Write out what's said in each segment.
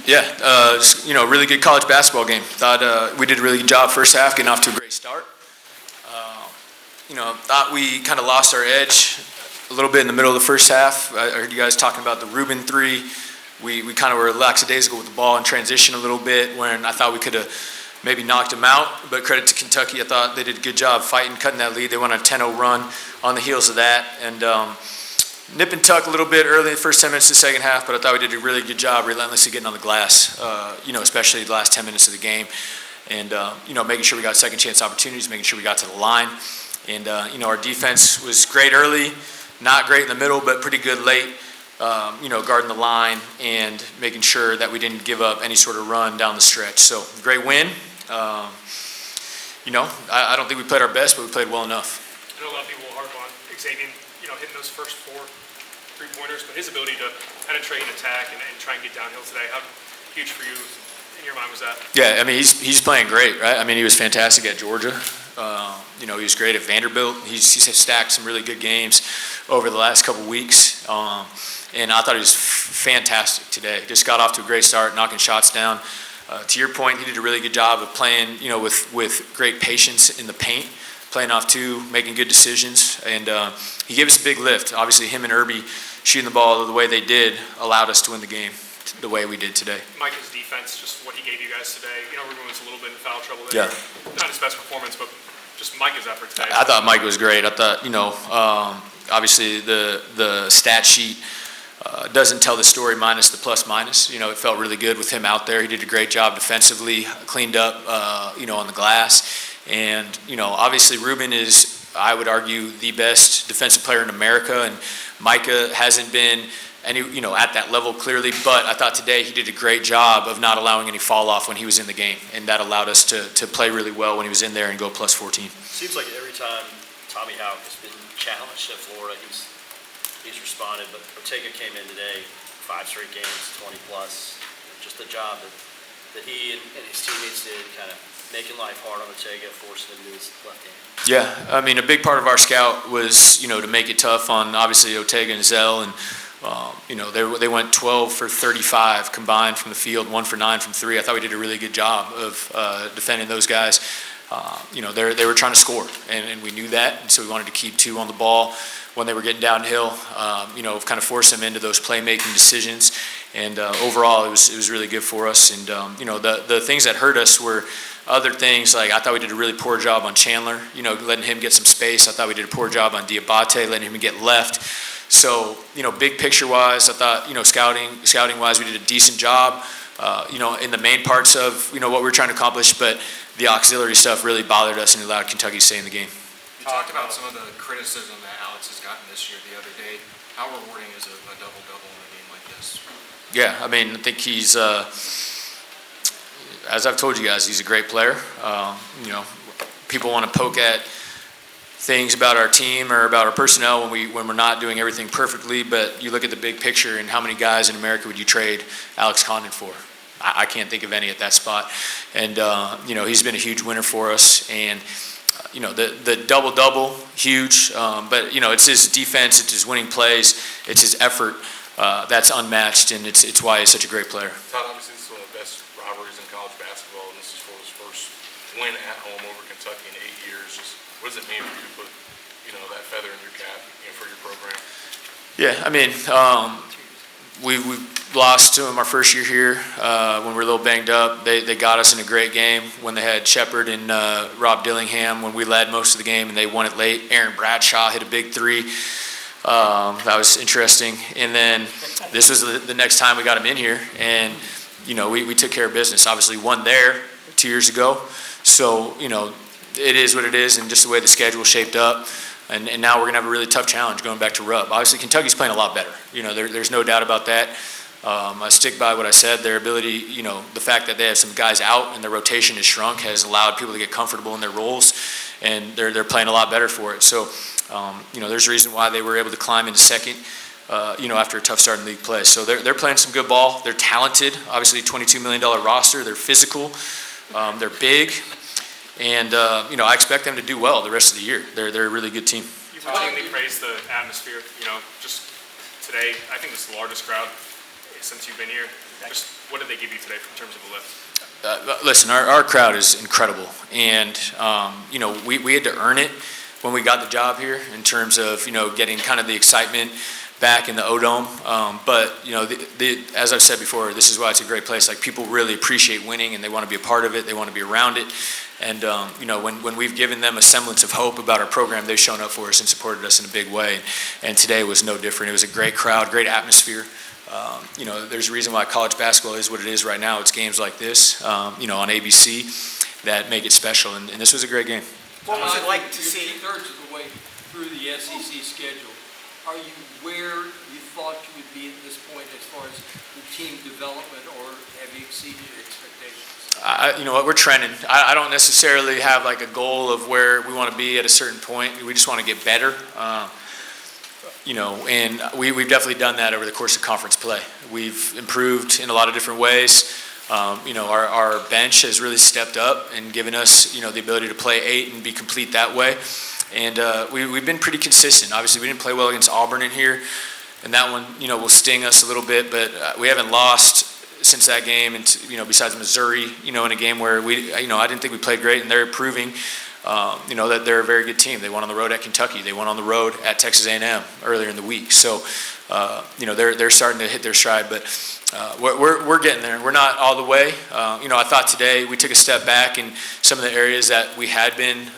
Yeah, just, really good college basketball game. Thought we did a really good job first half, getting off to a great start. Thought we kind of lost our edge a little bit in the middle of the first half. I heard you guys talking about the Rubin three. We kind of were lackadaisical with the ball in transition a little bit, when I thought we could have maybe knocked them out. But credit to Kentucky, I thought they did a good job fighting, cutting that lead. They went on a 10-0 run on the heels of that. And nip and tuck a little bit early in the first 10 minutes of the second half, but I thought we did a really good job relentlessly getting on the glass, especially the last 10 minutes of the game. And, making sure we got second chance opportunities, making sure we got to the line. And, our defense was great early, not great in the middle, but pretty good late, guarding the line and making sure that we didn't give up any sort of run down the stretch. So, great win. I don't think we played our best, but we played well enough. I know a lot of people will harp on Xavier, hitting those first 4 3-pointers, but his ability to penetrate and attack and try and get downhill today, how huge for you in your mind was that? Yeah, I mean, he's playing great, right? I mean, he was fantastic at Georgia. He was great at Vanderbilt. He's stacked some really good games over the last couple weeks. And I thought he was fantastic today. Just got off to a great start, knocking shots down. To your point, he did a really good job of playing, with great patience in the paint, playing off two, making good decisions. And he gave us a big lift. Obviously, him and Irby shooting the ball the way they did allowed us to win the game the way we did today. Micah's defense, just what he gave you guys today. Ruben was a little bit in foul trouble there. Yeah. Not his best performance, but just Micah's effort today. I thought Micah was great. I thought, obviously the stat sheet doesn't tell the story minus the plus minus. It felt really good with him out there. He did a great job defensively, cleaned up, on the glass. And, obviously Ruben is, I would argue, the best defensive player in America. And Micah hasn't been at that level clearly, but I thought today he did a great job of not allowing any fall off when he was in the game. And that allowed us to play really well when he was in there and go plus 14. Seems like every time Tommy Houck has been challenged at Florida, he's responded. But Ortega came in today, 5 straight games, 20 plus. Just the job that he and his teammates did, kind of making life hard on Ortega, forcing him to his left hand. Yeah, I mean, a big part of our scout was, to make it tough on, obviously, Ortega and Zell. And, they went 12 for 35 combined from the field, 1 for 9 from 3. I thought we did a really good job of defending those guys. They were trying to score, and we knew that. And so we wanted to keep 2 on the ball when they were getting downhill, kind of force them into those playmaking decisions. And overall, it was really good for us. And, the things that hurt us were other things, like I thought we did a really poor job on Chandler, letting him get some space. I thought we did a poor job on Diabate, letting him get left. So, big picture-wise, I thought, scouting-wise, we did a decent job, in the main parts of, what we were trying to accomplish. But the auxiliary stuff really bothered us and allowed Kentucky to stay in the game. You talked about some of the criticism that Alex has gotten this year the other day. How rewarding is a double-double in a game like this? Yeah, I mean, I think he's, as I've told you guys, he's a great player. People want to poke at things about our team or about our personnel when we're not doing everything perfectly, but you look at the big picture and how many guys in America would you trade Alex Condon for? I can't think of any at that spot. And, he's been a huge winner for us. And, the double-double, huge. But, it's his defense, it's his winning plays, it's his effort that's unmatched, and it's why he's such a great player. Todd, obviously this is one of the best rivalries in college basketball, and this is Florida's first win at home over Kentucky in 8 years. What does it mean for you to put, that feather in your cap, for your program? Yeah, I mean, we lost to them our first year here when we were a little banged up. They got us in a great game when they had Shepard and Rob Dillingham when we led most of the game, and they won it late. Aaron Bradshaw hit a big 3. That was interesting. And then this was the next time we got him in here, and, we took care of business. Obviously won there 2 years ago. So, it is what it is, and just the way the schedule shaped up. And now we're going to have a really tough challenge going back to Rub. Obviously, Kentucky's playing a lot better. There's no doubt about that. I stick by what I said. Their ability, the fact that they have some guys out and their rotation is shrunk has allowed people to get comfortable in their roles, and they're playing a lot better for it. So, there's a reason why they were able to climb into second, after a tough start in league play. So they're playing some good ball. They're talented. Obviously, $22 million roster. They're physical. They're big. And, I expect them to do well the rest of the year. They're a really good team. You've routinely praised the atmosphere. Just today, I think this is the largest crowd since you've been here. Just what did they give you today in terms of a lift? Listen, our crowd is incredible, and we had to earn it when we got the job here in terms of getting kind of the excitement back in the O-Dome. But as I've said before, this is why it's a great place. Like, people really appreciate winning, and they want to be a part of it. They want to be around it. And when we've given them a semblance of hope about our program, they've shown up for us and supported us in a big way. And today was no different. It was a great crowd, great atmosphere. There's a reason why college basketball is what it is right now. It's games like this, on ABC that make it special. And this was a great game. What was it like to see? You're 2/3 of the way through the SEC schedule. Are you where you thought you would be at this point as far as the team development, or have you exceeded your expectations? You know what, we're trending. I don't necessarily have like a goal of where we want to be at a certain point. We just want to get better. And we've definitely done that over the course of conference play. We've improved in a lot of different ways. Our bench has really stepped up and given us, the ability to play 8 and be complete that way. And we've been pretty consistent. Obviously, we didn't play well against Auburn in here, and that one, will sting us a little bit. But we haven't lost since that game, and besides Missouri, in a game where I didn't think we played great, and they're proving. That they're a very good team. They won on the road at Kentucky. They won on the road at Texas A&M earlier in the week. So, they're starting to hit their stride. But we're getting there. We're not all the way. I thought today we took a step back in some of the areas that we had been,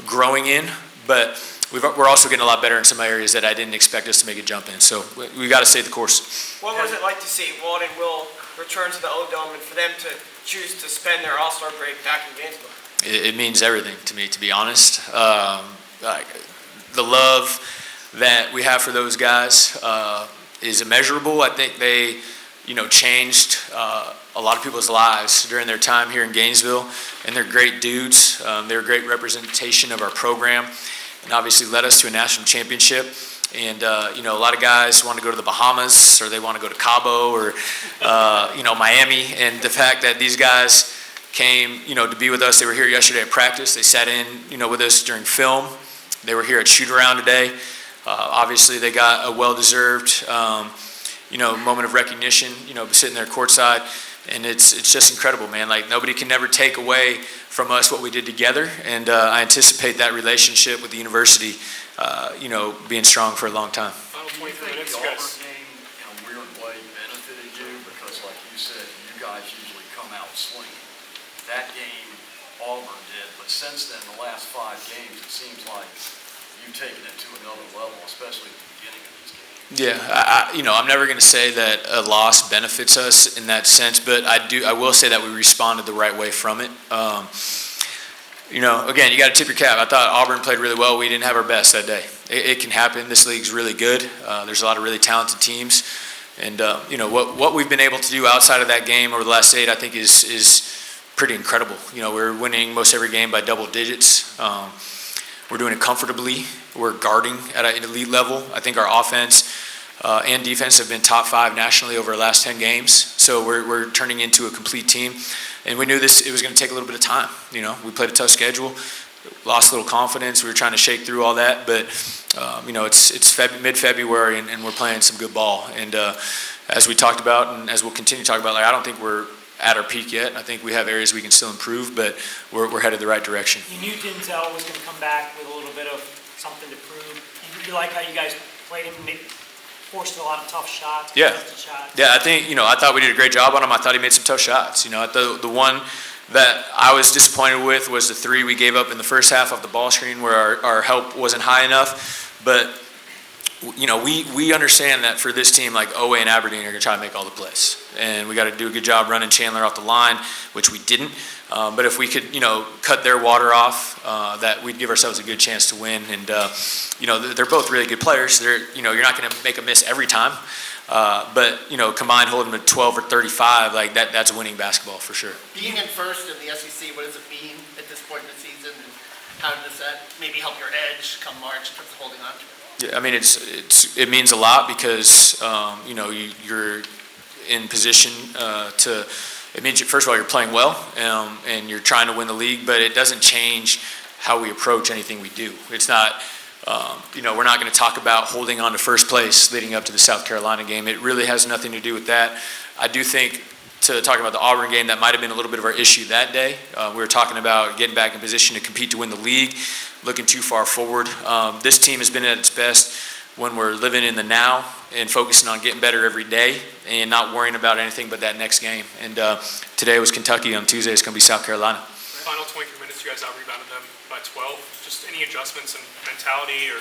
growing in. But we're also getting a lot better in some areas that I didn't expect us to make a jump in. So we got to stay the course. What was it like to see Walden Will return to the O-Dome and for them to choose to spend their All-Star break back in Gainesville? It means everything to me, to be honest. The love that we have for those guys is immeasurable. I think they, changed a lot of people's lives during their time here in Gainesville, and they're great dudes. They're a great representation of our program, and obviously led us to a national championship. And, a lot of guys want to go to the Bahamas, or they want to go to Cabo, or, Miami. And the fact that these guys came, to be with us. They were here yesterday at practice. They sat in, with us during film. They were here at shoot-around today. Obviously, they got a well-deserved, moment of recognition, sitting there courtside. And it's just incredible, man. Like, nobody can never take away from us what we did together. And I anticipate that relationship with the university, being strong for a long time. Final Do you 23 think minutes, the guys. Auburn game, in a weird way, benefited you? Because, like you said, you guys usually come out swinging. That game, Auburn did, but since then, the last 5 games, it seems like you've taken it to another level, especially at the beginning of these games. Yeah, I'm never going to say that a loss benefits us in that sense, but I will say that we responded the right way from it. Again, you got to tip your cap. I thought Auburn played really well. We didn't have our best that day. It can happen. This league's really good. There's a lot of really talented teams. And, what we've been able to do outside of that game over the last 8, I think is pretty incredible. We're winning most every game by double digits. We're doing it comfortably. We're guarding at an elite level. I think our offense and defense have been top 5 nationally over the last 10 games. So we're turning into a complete team. And we knew it was going to take a little bit of time. We played a tough schedule, lost a little confidence. We were trying to shake through all that. But, it's mid-February, and we're playing some good ball. And as we talked about, and as we'll continue to talk about, I don't think we're at our peak yet. I think we have areas we can still improve, but we're headed the right direction. You knew Denzel was going to come back with a little bit of something to prove. You like how you guys played him, forced a lot of tough shots. Yeah. Shots. Yeah, I think, I thought we did a great job on him. I thought he made some tough shots. The one that I was disappointed with was the 3 we gave up in the first half off the ball screen where our help wasn't high enough. But, we understand that for this team, like Owe and Aberdeen are going to try to make all the plays. And we got to do a good job running Chandler off the line, which we didn't. But if we could, cut their water off, that we'd give ourselves a good chance to win. And, they're both really good players. You're not going to make a miss every time. But, combined holding them at 12 or 35, like that's winning basketball for sure. Being in first in the SEC, what does it mean at this point in the season? And how does that maybe help your edge come March in terms of holding on to it? Yeah, I mean, it means a lot because, you're in position to, it means, first of all, you're playing well and you're trying to win the league, but it doesn't change how we approach anything we do. It's not, We're not going to talk about holding on to first place leading up to the South Carolina game. It really has nothing to do with that. I do think, to talk about the Auburn game, that might have been a little bit of our issue that day. We were talking about getting back in position to compete to win the league, looking too far forward. This team has been at its best when we're living in the now and focusing on getting better every day and not worrying about anything but that next game. And today was Kentucky. On Tuesday it's going to be South Carolina. Final 23 minutes, you guys out-rebounded them by 12. Just any adjustments in mentality or?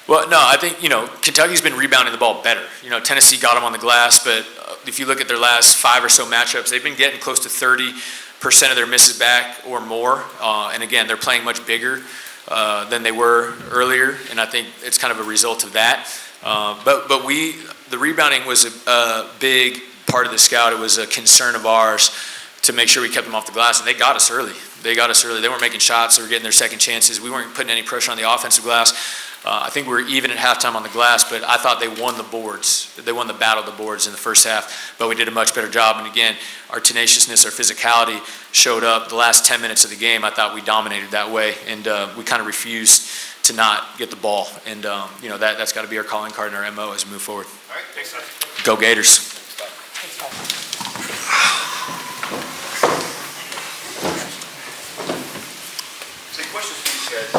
Well, no, I think, Kentucky's been rebounding the ball better. Tennessee got them on the glass, but if you look at their last 5 or so matchups, they've been getting close to 30% of their misses back or more. And again, they're playing much bigger than they were earlier, and I think it's kind of a result of that. But the rebounding was a big part of the scout. It was a concern of ours to make sure we kept them off the glass, and they got us early. They weren't making shots. They were getting their second chances. We weren't putting any pressure on the offensive glass. I think we were even at halftime on the glass, but I thought they won the boards. They won the battle of the boards in the first half, but we did a much better job. And again, our tenaciousness, our physicality showed up. The last 10 minutes of the game, I thought we dominated that way, and we kind of refused to not get the ball. And, that's got to be our calling card and our MO as we move forward. All right, thanks, Todd. Go Gators. Thanks, Todd. So questions for you guys.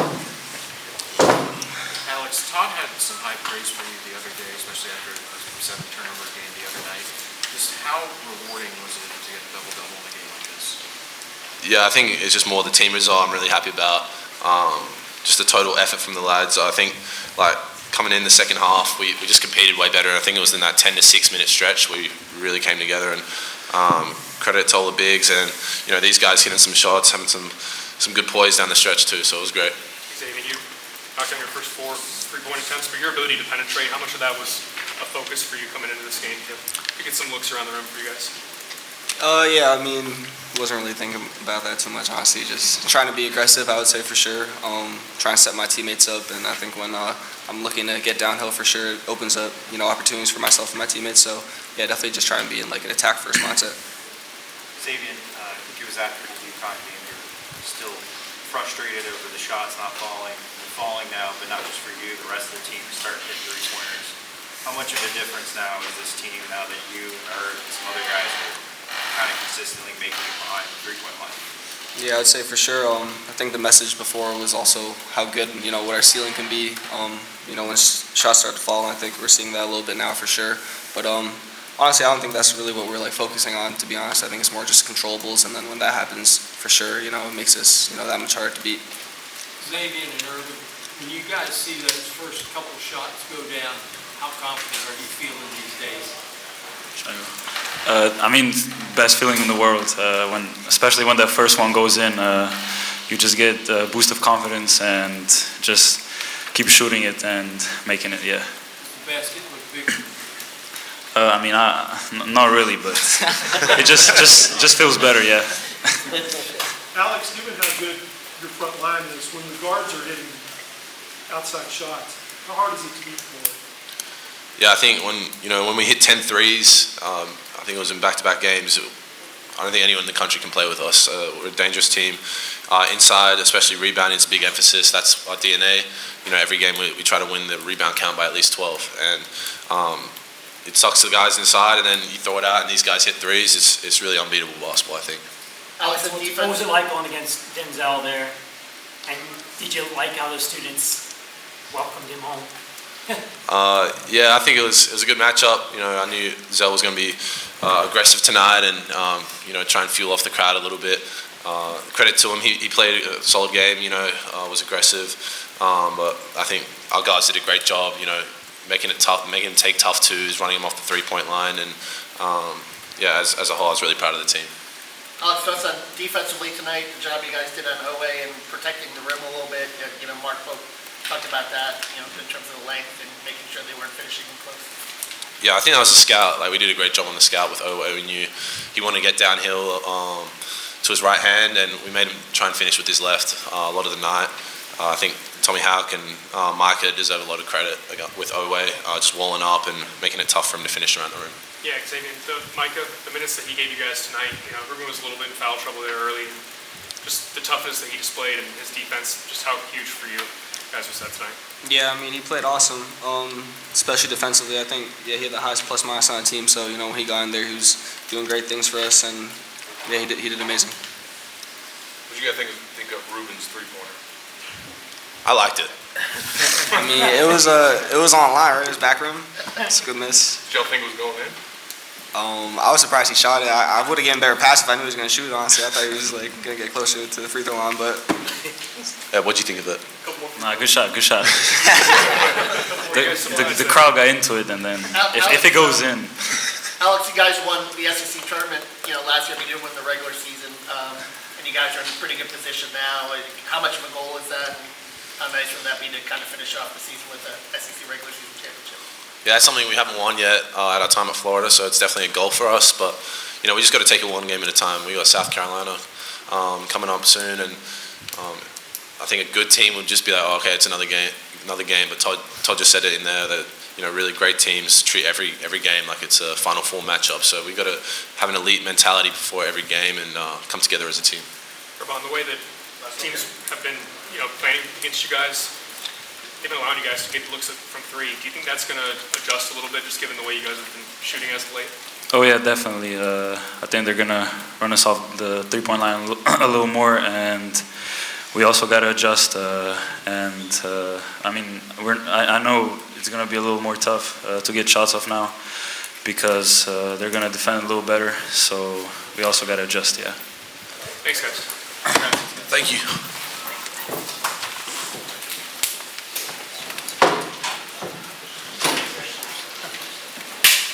Alex, Todd had some high praise for you the other day, especially after a 7-turnover game the other night. Just how rewarding was it to get a double-double in a game like this? Yeah, I think it's just more the team result I'm really happy about. Just the total effort from the lads. I think, coming in the second half, we just competed way better. I think it was in that 10 to 6 minute stretch we really came together, and credit to all the bigs and these guys hitting some shots, having some good poise down the stretch too. So it was great. Xavier, you knocked down your first 4 3-point attempts, but your ability to penetrate, how much of that was a focus for you coming into this game to get some looks around the rim for you guys? Yeah, wasn't really thinking about that too much, honestly. Just trying to be aggressive, I would say, for sure. Trying to set my teammates up, and I think when I'm looking to get downhill, for sure, it opens up, opportunities for myself and my teammates. So, yeah, definitely just try and be in, an attack-first mindset. Xavier, I think it was after the UConn game, you were still frustrated over the shots not falling. They're falling now, but not just for you, the rest of the team is starting to hit three-pointers. How much of a difference now is this team now that you and some other guys are kind of consistently making it behind the three-point line? Yeah, I would say for sure. I think the message before was also how good, what our ceiling can be. When shots start to fall, and I think we're seeing that a little bit now for sure. But honestly, I don't think that's really what we're focusing on, to be honest. I think it's more just controllables, and then when that happens, for sure, it makes us, that much harder to beat. Xavier and Irvin, when you guys see those first couple shots go down, how confident are you feeling these days? Best feeling in the world. Especially when that first one goes in, you just get a boost of confidence and just keep shooting it and making it. Yeah. Does the basket look bigger? Not really, but it just feels better. Yeah. Alex, given how good your front line is, when the guards are hitting outside shots, how hard is it to beat for? Yeah, I think when we hit 10 threes, I think it was in back-to-back games. I don't think anyone in the country can play with us. We're a dangerous team. Inside, especially rebounding, it's a big emphasis. That's our DNA. Every game we try to win the rebound count by at least 12. And it sucks to the guys inside, and then you throw it out, and these guys hit threes. It's really unbeatable basketball, I think. Alex, what was it like going against Denzel there? And did you like how the students welcomed him home? Yeah, I think it was a good matchup. I knew Zell was going to be aggressive tonight and try and fuel off the crowd a little bit. Credit to him, he played a solid game. Was aggressive, but I think our guys did a great job. Making it tough, making him take tough twos, running him off the 3-point line, and as a whole, I was really proud of the team. Alex, thoughts on defensively tonight, the job you guys did on OA and protecting the rim a little bit. Mark Pope talked about that, in terms of the length and making sure they weren't finishing close. Yeah, I think that was a scout. We did a great job on the scout with OA. We knew he wanted to get downhill to his right hand, and we made him try and finish with his left a lot of the night. I think Tommy Houck and Micah deserve a lot of credit with OA, just walling up and making it tough for him to finish around the rim. Yeah, Xavier, Micah, the minutes that he gave you guys tonight, Ruben was a little bit in foul trouble there early. Just the toughness that he displayed and his defense, just how huge for you. guys were set tonight? Yeah, I mean, he played awesome, especially defensively. I think, yeah, he had the highest plus minus on the team, so, you know, when he got in there, he was doing great things for us, and, yeah, he did amazing. What did you guys think of Ruben's three-pointer? I liked it. I mean, it was online, right? It was back room. It's a good miss. Did y'all think it was going in? I was surprised he shot it. I would have gotten better pass if I knew he was going to shoot it, honestly. I thought he was, like, going to get closer to the free throw line, but... What'd you think of it? Nah, good shot. The crowd got into it, and then if it goes in. Alex, you guys won the SEC tournament, last year. You didn't win the regular season, and you guys are in a pretty good position now. How much of a goal is that? And how nice would that be to kind of finish off the season with a SEC regular season championship? Yeah, it's something we haven't won yet at our time at Florida, so it's definitely a goal for us. But we just got to take it one game at a time. We got South Carolina coming up soon, and I think a good team would just be like, oh, okay, it's another game. But Todd just said it in there that really great teams treat every game like it's a Final Four matchup. So we got to have an elite mentality before every game and come together as a team. Rebon, the way that teams have been playing against you guys, they've been allowing you guys to get looks from three. Do you think that's going to adjust a little bit, just given the way you guys have been shooting as of late? Oh yeah, definitely. I think they're gonna run us off the three-point line a little more, and we also got to adjust. I mean, I know it's gonna be a little more tough to get shots off now because they're gonna defend a little better. So we also got to adjust. Yeah. Thanks, guys. Thank you.